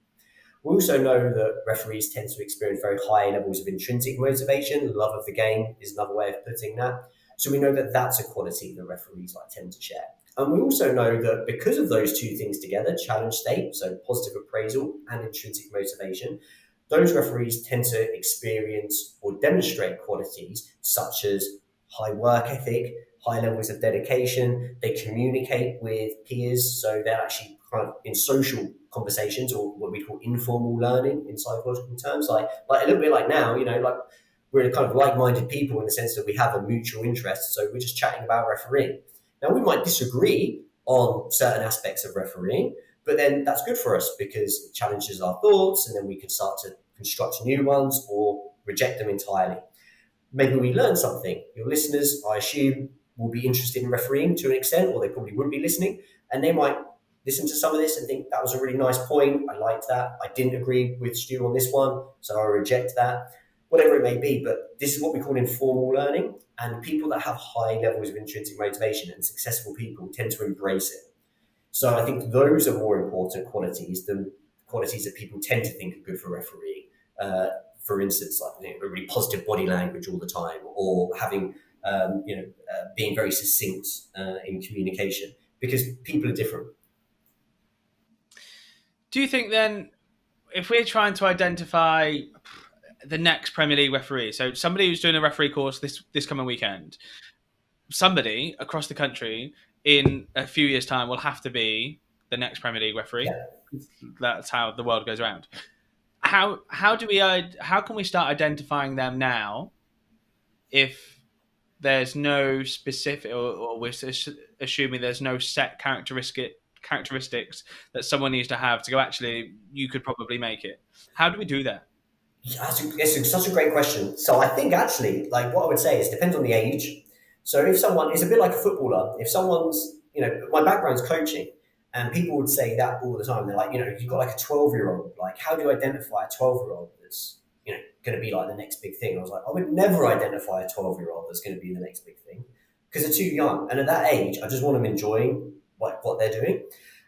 We also know that referees tend to experience very high levels of intrinsic motivation. Love of the game is another way of putting that. So we know that that's a quality that referees tend to share. And we also know that because of those two things together, challenge state, so positive appraisal, and intrinsic motivation, those referees tend to experience or demonstrate qualities such as high work ethic, high levels of dedication. They communicate with peers, so they're actually kind of in social conversations, or what we call informal learning in psychological terms, like a little bit like now, like we're kind of like-minded people in the sense that we have a mutual interest, so we're just chatting about refereeing. Now, we might disagree on certain aspects of refereeing, but then that's good for us because it challenges our thoughts, and then we can start to construct new ones or reject them entirely. Maybe we learn something. Your listeners, I assume, will be interested in refereeing to an extent, or they probably would be listening, and they might listen to some of this and think that was a really nice point. I liked that. I didn't agree with Stu on this one, so I reject that. Whatever it may be, but this is what we call informal learning, and people that have high levels of intrinsic motivation and successful people tend to embrace it. So I think those are more important qualities than qualities that people tend to think are good for refereeing. For instance, like a really positive body language all the time, or having being very succinct in communication, because people are different. Do you think then, if we're trying to identify the next Premier League referee, so somebody who's doing a referee course this coming weekend, somebody across the country in a few years' time will have to be the next Premier League referee. Yeah. That's how the world goes around. How can we start identifying them now if there's no specific, or we're assuming there's no set characteristics that someone needs to have to go, actually, you could probably make it? How do we do that? It's such a great question. So I think actually, like what I would say is, it depends on the age. So if someone is a bit like a footballer, if someone's, my background's coaching, and people would say that all the time. They're like, you've got like a 12-year-old, like how do you identify a 12-year-old that's, going to be like the next big thing? I was like, I would never identify a 12-year-old that's going to be the next big thing, because they're too young. And at that age, I just want them enjoying what they're doing.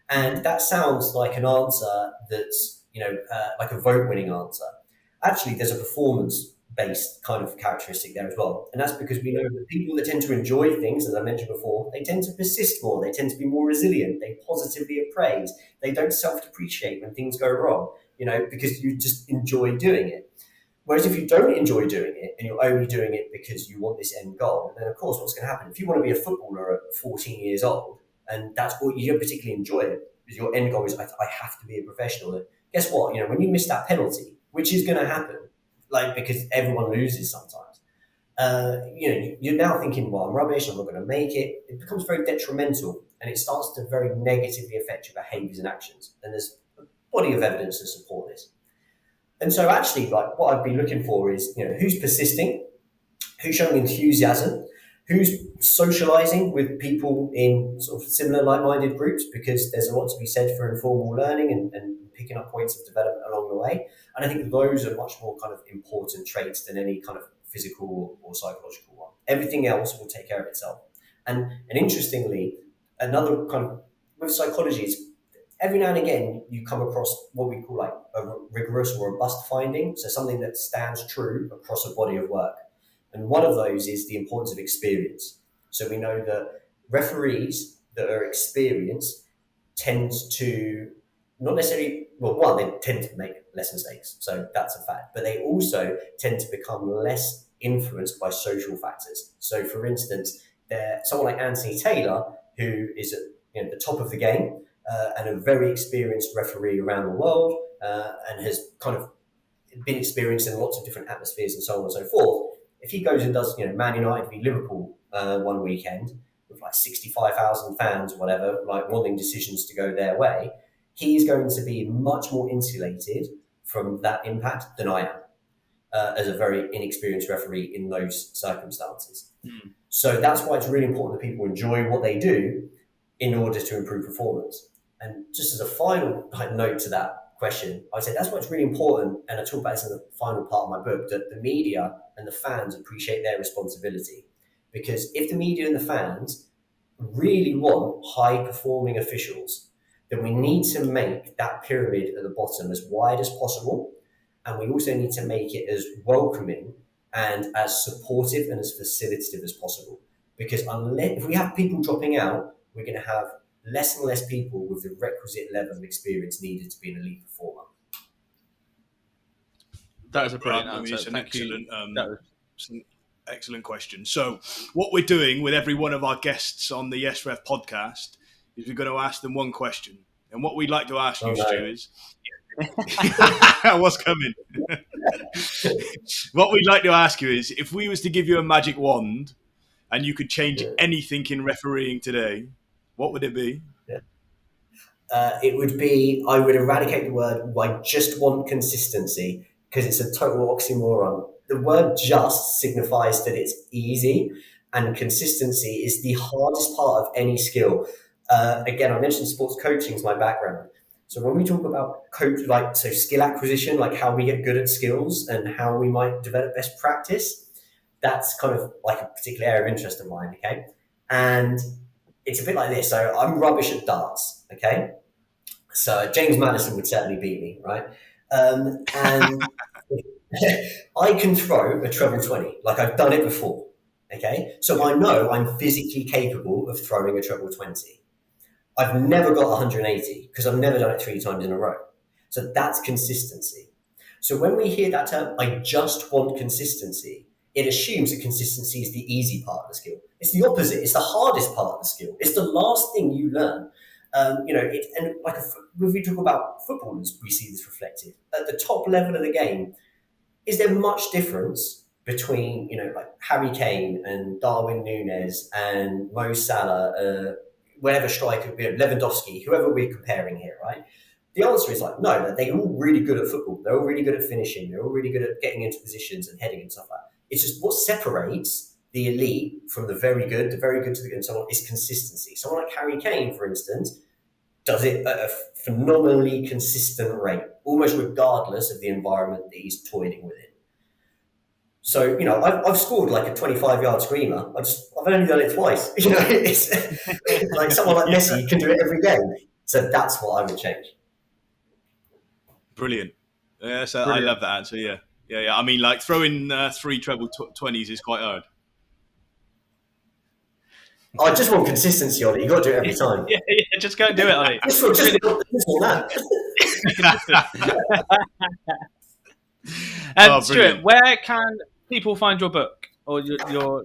And that sounds like an answer that's, like a vote-winning answer. Actually, there's a performance based kind of characteristic there as well. And that's because we know that people that tend to enjoy things, as I mentioned before, they tend to persist more, they tend to be more resilient, they positively appraise, they don't self-depreciate when things go wrong, because you just enjoy doing it. Whereas if you don't enjoy doing it and you're only doing it because you want this end goal, then of course what's going to happen? If you want to be a footballer at 14 years old and that's what you don't particularly enjoy it, because your end goal is I have to be a professional. Guess what? When you miss that penalty, which is going to happen, because everyone loses sometimes, you're now thinking, well, I'm rubbish, I'm not going to make it. It becomes very detrimental and it starts to very negatively affect your behaviours and actions. And there's a body of evidence to support this. And so actually, what I'd be looking for is, who's persisting, who's showing enthusiasm, who's socializing with people in sort of similar like-minded groups, because there's a lot to be said for informal learning and picking up points of development along the way. And I think those are much more kind of important traits than any kind of physical or psychological one. Everything else will take care of itself. And interestingly, another kind of, with psychology, is every now and again you come across what we call like a rigorous or robust finding, so something that stands true across a body of work. And one of those is the importance of experience. So we know that referees that are experienced tend to not necessarily, they tend to make less mistakes, so that's a fact, but they also tend to become less influenced by social factors. So for instance, someone like Anthony Taylor, who is at the top of the game, and a very experienced referee around the world, and has kind of been experienced in lots of different atmospheres and so on and so forth. If he goes and does, Man United v Liverpool one weekend with like 65,000 fans or whatever, like wanting decisions to go their way, he's going to be much more insulated from that impact than I am, as a very inexperienced referee in those circumstances. So that's why it's really important that people enjoy what they do in order to improve performance. And just as a final note to that question, I would say that's why it's really important, and I talk about this in the final part of my book, that the media and the fans appreciate their responsibility. Because if the media and the fans really want high-performing officials, then we need to make that pyramid at the bottom as wide as possible, and we also need to make it as welcoming and as supportive and as facilitative as possible. Because if we have people dropping out, we're going to have less and less people with the requisite level of experience needed to be an elite performer. That was a brilliant answer. It's an excellent question. So what we're doing with every one of our guests on the YesRef podcast is we're going to ask them one question. And what we'd like to ask you, Stu, is... What's coming? What we'd like to ask you is, if we was to give you a magic wand and you could change anything in refereeing today, what would it be? It would be, I would eradicate the word, I just want consistency, because it's a total oxymoron. The word just signifies that it's easy, and consistency is the hardest part of any skill. Again, I mentioned sports coaching is my background. So when we talk about skill acquisition, like how we get good at skills and how we might develop best practice, that's kind of like a particular area of interest of mine, okay? And it's a bit like this. So I'm rubbish at darts, okay? So James Madison would certainly beat me, right? And I can throw a treble 20, like I've done it before, okay? So I know I'm physically capable of throwing a treble 20. I've never got 180 because I've never done it 3 times in a row. So that's consistency. So when we hear that term, I just want consistency, it assumes that consistency is the easy part of the skill. It's the opposite. It's the hardest part of the skill. It's the last thing you learn. When we talk about footballers, we see this reflected. At the top level of the game, is there much difference between, Harry Kane and Darwin Núñez and Mo Salah, whatever striker, Lewandowski, whoever we're comparing here, right? The answer is no, they're all really good at football. They're all really good at finishing. They're all really good at getting into positions and heading and stuff like that. It's just what separates the elite from the very good to the good and so on is consistency. Someone like Harry Kane, for instance, does it at a phenomenally consistent rate, almost regardless of the environment that he's toiling within. So, I've scored like a 25-yard screamer. I've only done it twice. It's like someone like Messi can do it every game. So that's what I would change. Brilliant. Yeah, so Brilliant. I love that answer, yeah. Yeah. I mean, like throwing 3 treble 20s is quite hard. I just want consistency on it. You got to do it every time. Yeah, just go and do it, Olly. Just for that. Stuart, where can people find your book or your?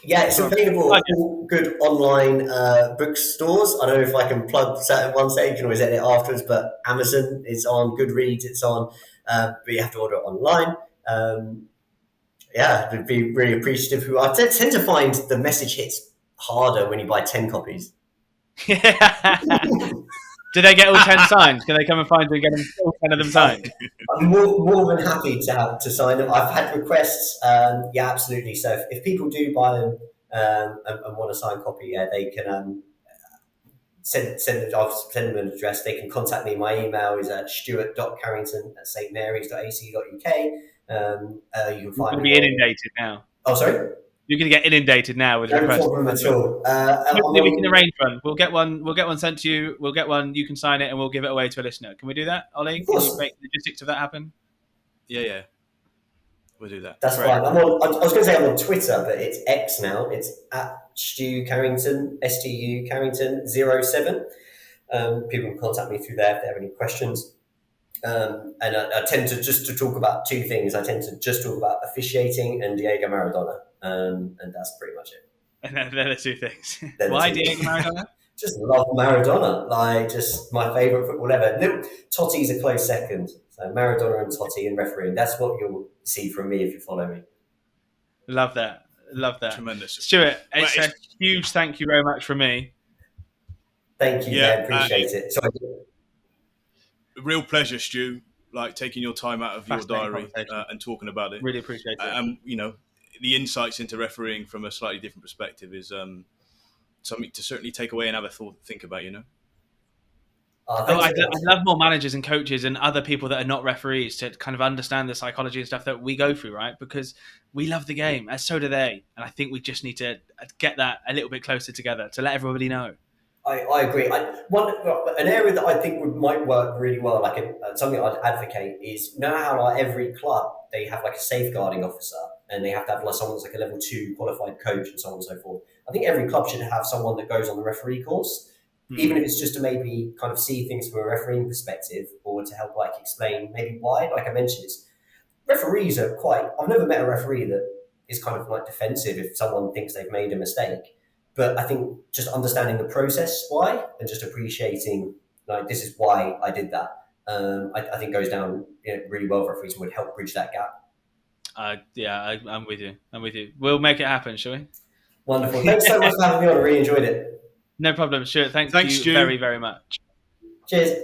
Yeah, it's available at all good online bookstores. I don't know if I can plug that at one stage, you can always edit it afterwards, but Amazon, it's on, Goodreads, it's on, but you have to order it online. Yeah, it'd be really appreciative. I tend to find the message hits harder when you buy 10 copies. Do they get all 10 signed? Can they come and find you and get all 10 of them signed? I'm more than happy to sign them. I've had requests. Yeah, absolutely. So if people do buy them and want a signed copy, yeah, they can send them an address. They can contact me. My email is at stuart.carrington@stmarys.ac.uk. You can find me. You'll be inundated now. Oh, sorry? You're going to get inundated now with requests. No problem at all. Hopefully we can arrange one. We'll get one sent to you. We'll get one. You can sign it, and we'll give it away to a listener. Can we do that, Olly? Can you make the logistics of that happen? Yeah. We'll do that. That's fine. I was going to say I'm on Twitter, but it's X now. It's at Stu Carrington, STU Carrington 07. People can contact me through there if they have any questions. And I tend to talk about 2 things. I tend to just talk about officiating and Diego Maradona. And that's pretty much it. And they're the 2 things. Why Diego Maradona? Just love Maradona. Like, just my favourite football ever. Totti's a close second. So Maradona and Totti and refereeing. That's what you'll see from me if you follow me. Love that. Tremendous. Stuart, it's a huge thank you very much from me. Thank you. Yeah, appreciate it. Sorry. Real pleasure, Stu. Like taking your time out of your diary and talking about it. Really appreciate it. You know, the insights into refereeing from a slightly different perspective is something to certainly take away and have a think about. You know. I'd love more managers and coaches and other people that are not referees to kind of understand the psychology and stuff that we go through, right? Because we love the game, and so do they. And I think we just need to get that a little bit closer together to let everybody know. I agree. An area that I think might work really well, like something I'd advocate, is how like every club, they have like a safeguarding officer and they have to have like someone that's like a level 2 qualified coach and so on and so forth. I think every club should have someone that goes on the referee course. Even if it's just to maybe kind of see things from a refereeing perspective or to help like explain maybe why, like I mentioned, referees are I've never met a referee that is kind of like defensive if someone thinks they've made a mistake. But I think just understanding the process why and just appreciating like this is why I did that, I think goes down really well for referees and would help bridge that gap. I'm with you. We'll make it happen, shall we? Wonderful. Thanks so much for having me on. I really enjoyed it. No problem, Stuart. Thanks you Stu. very, very much. Cheers.